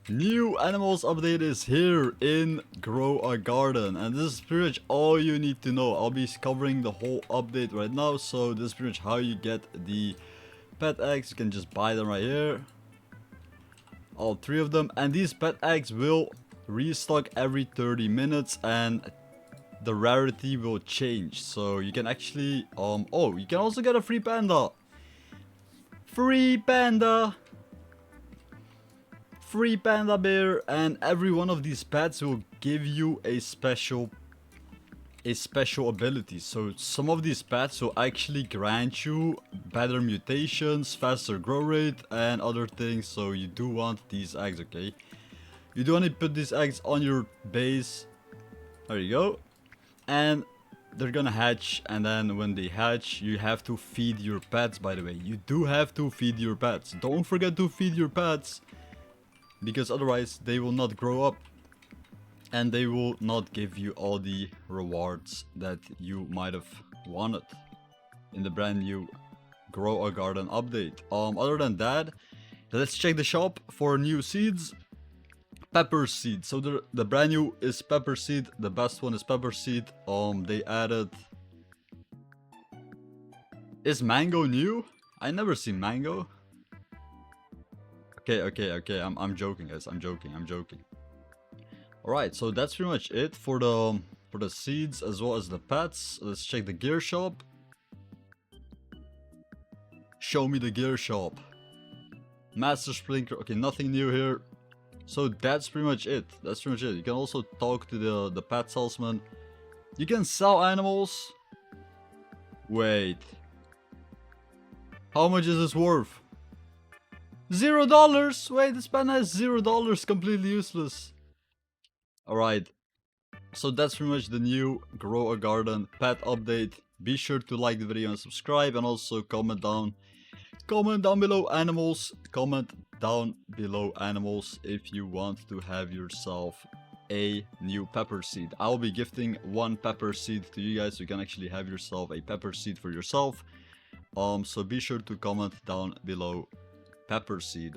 New animals update is here in Grow a Garden, and this is pretty much all you need to know. I'll be covering the whole update right now, so this is pretty much how you get the pet eggs. You can just buy them right here, all 3 of them, and these pet eggs will restock every 30 minutes and the rarity will change. So you can actually oh, you can also get a free panda. Free panda bear, and every one of these pets will give you a special ability. So some of these pets will actually grant you better mutations, faster grow rate, and other things. So you do want these eggs, okay? You do want to put these eggs on your base. There you go. And they're gonna hatch, and then when they hatch, you have to feed your pets. By the way, you do have to feed your pets. Don't forget to feed your pets, because otherwise they will not grow up and they will not give you all the rewards that you might have wanted in the brand new Grow a Garden update. Other than that, let's check the shop for new seeds. Pepper seed. So the brand new is pepper seed. The best one is pepper seed. They added... Is mango new? I never seen mango. Okay. I'm joking, guys. I'm joking. Alright, so that's pretty much it for the seeds as well as the pets. Let's check the gear shop. Show me the gear shop. Master sprinkler. Okay, nothing new here. So that's pretty much it. You can also talk to the pet salesman. You can sell animals. Wait. How much is this worth? $0. Wait, this panda has $0. Completely useless. Alright. So that's pretty much the new Grow a Garden pet update. Be sure to like the video and subscribe, and also comment down below animals. Comment down below animals if you want to have yourself a new pepper seed. I'll be gifting 1 pepper seed to you guys, so you can actually have yourself a pepper seed for yourself. So be sure to comment down below pepper seed.